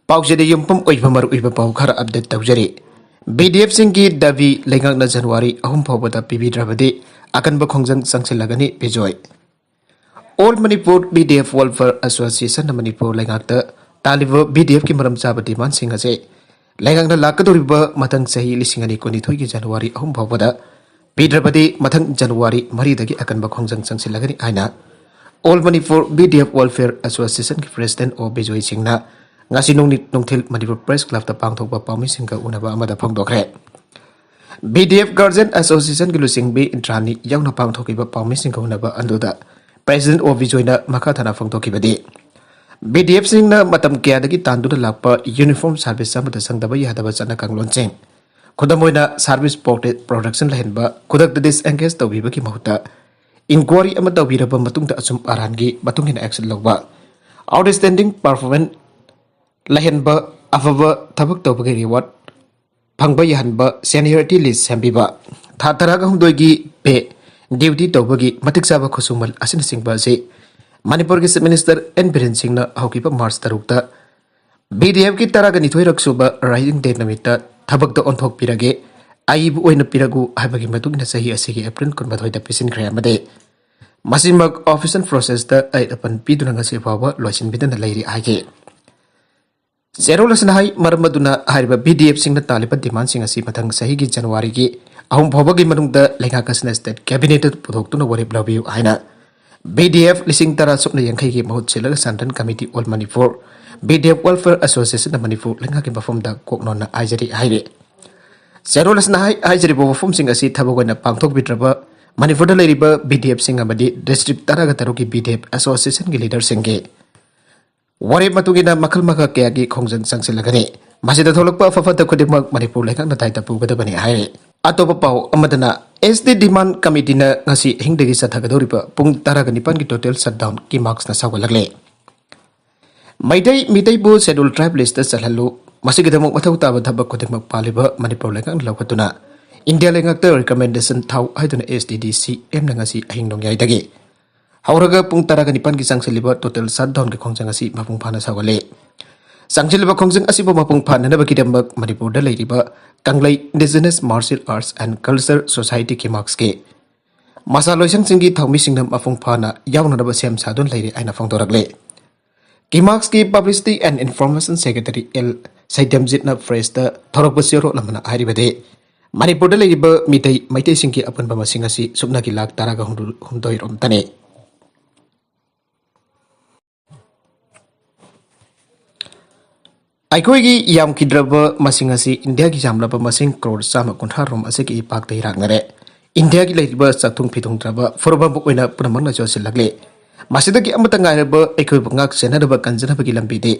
पाउजेद युमपम ओइबा मरुइबा पाउ खरा update तौजरी BDF सिंगी दावी लेंगांगना जनवरी अहुम फावबदा पिबिद्राबदि अकनबा खोंजंग संगसिलगनी Bijoy all Manipur BDF welfare association Manipur लेंगांगता तालिबा बीडीएफ की मरम चाबा डिमांड सिंग असे लेंगांगना लाकदोरिबा मथंग सही लिसिंगनी कोनिथोय की जनवरी अहुम फावबदा पिद्राबदि मथंग जनवरी मरीदगी अकनबा खोंजंग संगसिलगनी आइना all Manipur BDF welfare association की president O Bijoy सिंगना ngasi nungthil manipur press club ta pangthokpa pawmising ka unaba amada phangdokre BDF Guardian Association ki lusing bi intrani yauna pangthokiba pawmising ka unaba anduda president of Vijoyna makha thana phangthokibadi BDF sing na matam kya dagi tandu da lakpa uniform service samada sangdaba yadaba chana kangloncheng khodamoina service production lahenba khodak disengage tawbiba ki mahuta inquiry ama tawbiraba matungda asum arangi matungina action logba outstanding performance lahenba afaba thabak tawbagi reward phangba yahanba seniority list sembiba thataraga humdoigi pe duty tawbagi matik saba khusumal asin singba se manipur ki minister n biren singh na hokiba march tarukta BDF ki taraga nithoi raksuba riding day namita thabak da onthok pirage aibu oina piragu habagi matugna sahi asigi april kunbathoi da pisin khre amade masimak official process da ai apan piduna ngase bawa loisin bidan lairi age Zero lesson hai maramaduna hariba BDF sing na taliba demand sing asi mathang sahi gi January gi ahum phobagi manung da lenga kasna state cabinet puthok tuna warip labiu haina BDF lising tara sopna yangkhai gi mahut chelaga santan committee all manipur BDF welfare association na manipur lenga ki perform da koknon na ajari haire Zero lesson hai ajari bo perform sing asi thabogona pangthok bitraba manipur da leriba BDF sing amadi district taraga taruki BDF association gi leader sing ge Warip matugina makal maka kaya gi khongjang sangsilagani masida tholokpa fafata khudimak manipur lekang natai tapu gadabani haire atopa pau amadana SD demand committee na ngasi hingdagi sathagadoripa pung taragani pan gi total shutdown ki marks na sawalagle mitai bu schedule tribe list salhalu masigidamok mathau taba thabak khudimak paliba manipur lekang lawkatuna India lengakta recommendation thau haiduna SDDC em na ngasi ahingdong yai dagi Hauraga pung taraga nipan ki sangsiliba total shutdown ki khongjang asi mapung phana sawale sangsiliba khongjang asi bo mapung phana na bakidambak manipur da leiriba kanglai indigenous martial arts and culture society ki marks ke masaloisang singi thawmi singnam mapung phana yauna da sem sadun leiri aina phangdoragle ki marks ki publicity and information secretary L Saidamjit na phrase da thorok basiro lamana haribade manipur da leiriba mitai singki apan ba masing asi subna ki lak taraga hundoi rom tane Aikoigi yam kidraba masing asi India ki jamlaba masing crore sama kunthar rom ase ki ipak dei rangnare India ki leiba sathung phithung traba forba buk oina punamangna joselagle masida ki amata ngairaba aikoi bangak senadaba kanjana bagi lambi de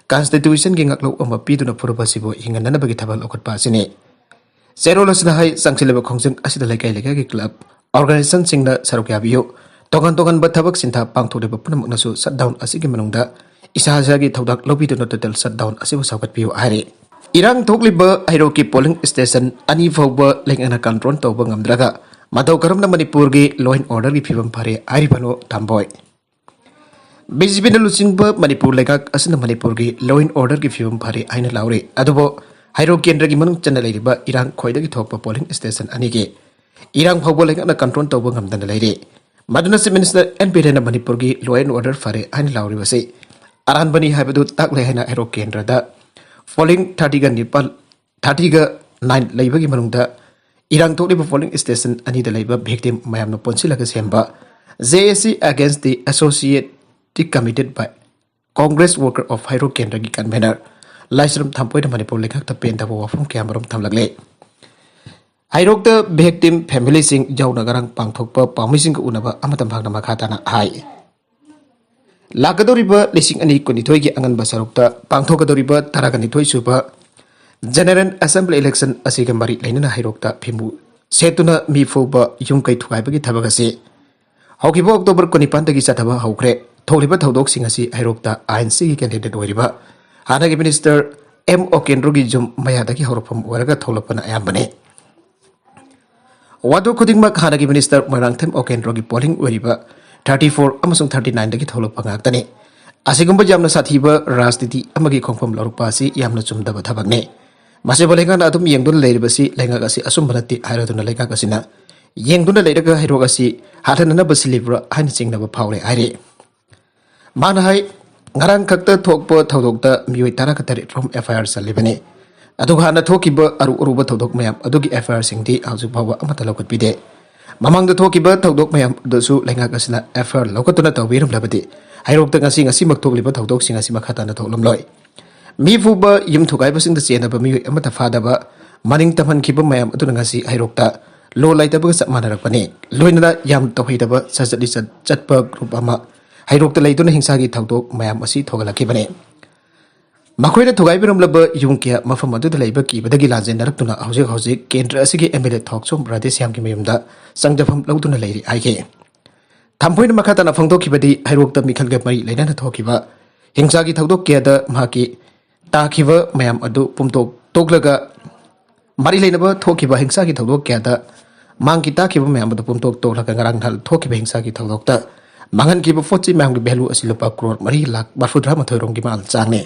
constitution ki ngaklo amba piduna forba sibo hinganana bagi thabal okot pa sine zero lasna hai sangsilaba khongjang asida laikai ki club organization singna sarukya biyo togan ba thabak sintha pangthoreba punamangna su shutdown asigi manungda Isahasagi thaudak lobi to total shutdown asibu saukat piu hari irang thokliba airoki polling station ani phawba lengana control tawba ngamdraga madau karamna manipur gi law and order gi phibam phare ari bano tamboi BJP na lusingba manipur lega asna manipur gi law and order gi phibam phare aina laure adubo hairo kendra gi manung chana leiriba irang khoida gi thokpa polling station ani gi irang phawba lengana control tawba ngamdana leire maduna minister NP na manipur gi law and order phare aina laure base Aranbani habadu tak lehena hero kendra da falling 30 ga 9 leiba gi manungda irang tokli falling station ani da leiba victim mayam no ponsilaga semba JSC against the associated committed by Congress worker of hero kendra gi convener laisram thampoi da manipur lekhak ta pen da bo wafum kyamarom thamlagle hairok da victim family sing jauna garang pangthokpa pamising unaba amatam bhagna makha na hai Lagadoriba lising ani konithoi gi angan basarukta pangthokadoriba taraganithoi suba General Assembly election asiga mari lainana hairokta phimu setuna mi foba yumkai thuai bagi thabaga se hokibo October 9 dagi chathaba hokre tholiba thodok sing asi hairokta ANC gi candidate oiriba hanagi minister M Okendro gi jum maya dagi horofam waraga tholapana ayambane wadu khudingmak hanagi minister Marangthem Okendro gi polling oiriba 34 amasung 39 dagi tholo pangak tani Asigumba jamna sathiba rajniti amagi khongphom lorukpa asi yamna chumdaba thabakne. Masibo lengana adum yengdun leiribasi lenga asi asumbanati hairaduna lenga kasina yengduna leiraga hairog asi hatanana basilibra hain chingnaba phawre haire. Mana hai ngarang khakta thokpa thodokta mioi tara katari from FIR salibane. Aduga hana thokiba aruba thodok mayam adugi FIR singdi haujuk bhawa amata lokatpide. Mamangda thokiba thodok mayam dasu lenga kasina FIR lokatuna tawbirum labadi. Hairokta ngasi makthokliba thodok sing asi makhatana thoklomloi. Mi fuba yum thukai basing da chenaba mi amata fadaba maning taman khiba mayam aduna ngasi hairokta lo laitaba sa manarakpane loinana yam tawhidaba sajali chatpa group ama hairokta laituna hingsagi thodok mayam asi thogalakibane. Makoida thugai biramlaba yung kya mafam adu da laiba ki badagi lajen narakuna hauzik kendra asigi MLA thokchom pradesh yam ki mayumda sangjafam lauduna lairi aike. Thampoina makhatana phangdokibadi hairokta mikhalga mari lainana thokiba hingsagi thodok kyada maki takiba mayam adu pumtok toklaga mari lainaba thokiba hingsagi thodok kyada mangki takiba mayam adu pumtok toklaga ngarang thal thokiba hingsagi thodokta mangan kiba fochi mayam gi belu asilupa crore mari lak barfudra mathoi rongi mal changne.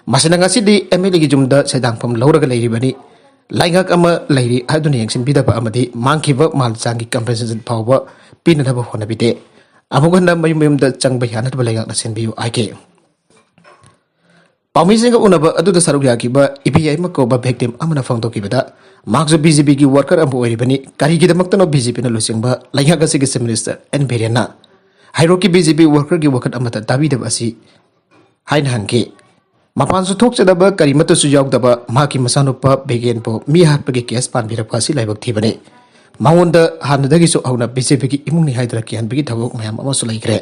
Masina ngasi di MLA gi jumda sedangpam lauraga leiribani laingak ama leiri aduni yengsin bidaba amadi mangkiba mal changi compensation phawba pinadaba honabide amuganda mayumda changba yanatba laingak na senbiu aike. Pamising unaba aduda saruk yakiba EPI makoba victim amana phangdokibada maksu BJP gi worker ambu oiribani karigidamakta no BJP na lusingba laingak asigi minister N Beriana hairoki BJP worker gi wakat amata dabidaba asi hain hanke mapan su thokchadaba karimata su yaudaba maki masanupa begenpo mi hatpagi kes panbirapka si laibak thibane maunda hanadagi su auna BJP gi imungni haidra ki hanbigi thawok mayam amasu laikre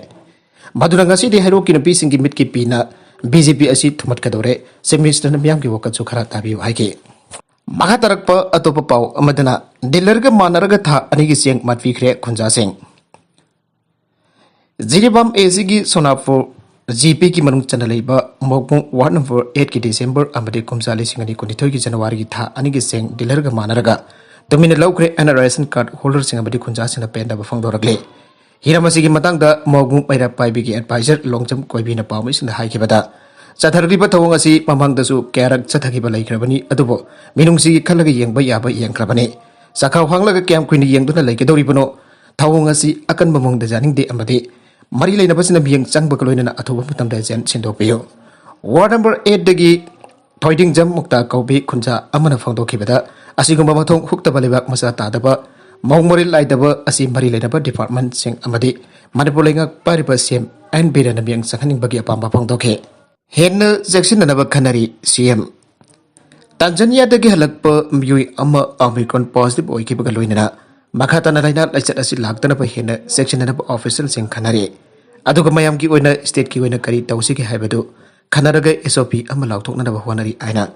maduna ngasi di hairoki na bisingi mitki pina BJP asi thumat kadore semester na miyam ki wakat su khara tabiu haike. Maka tarakpa atopa pau amadana dealer ga manaraga tha anigi siang matvikre khunja sing. Jiribam AC gi sonapur GP ki manung chana leiba mokpung ward number 8 ki December amade kumsali singani kunithoi ki January ki tha anigi sing dealer ga manaraga domina laukre NRISN card holder sing amade khunja sina penda ba phangdoragle. Hiramasi matang da mokpung paira paibi ki advisor longjam koibi na pawmi sina haikibada Sathargiba thawang asi mamang dasu kerak sathagiba laikrabani adubo minungsi khalaga yengba yaba yengkrabani sakhaw hanglaga kyam kuini yengduna laikedoribano thawang asi akan mamong da janing de amade mari laina basina biyang changba kaloina athoba matam da jan sindokpiyo ward number 8 dagi thoiding jam mukta kaubi khunja amana phangdokibada asigumba mathong huktaba lebak masa tadaba mongmori laidaba asi mari laina ba department sing amade manipur lainga pariba sem and berana biyang sakhaning bagi apamba phangdokhe Henna Jackson Naba Canary CM Tanzania dagi halakpa miyui ama Omicron positive oikiba loinana makhatana laina laichat asi laktana pa henna section naba official sing Canary aduga mayam ki oina state ki oina kari tawsi ki haibadu Canaraga SOP ama lauthokna naba honari aina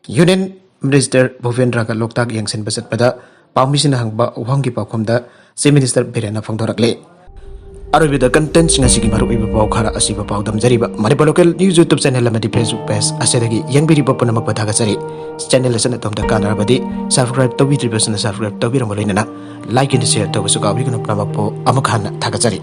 Union Minister Bhuvendra ka loktak yangsen basat pada pamisina hangba uhangi pakhomda se minister Berena phangdorakle Arubida content singa sigi maru iba pau khara asiba pau damjariba Manipur local news YouTube channel amadi Facebook page asedagi yangbiri papa namak pathaga chari channel lesson atomda kanarabadi subscribe tobi tribesna subscribe tobi ramoloinana like and share tobi sukawi kana pramakpo amakhana thagachari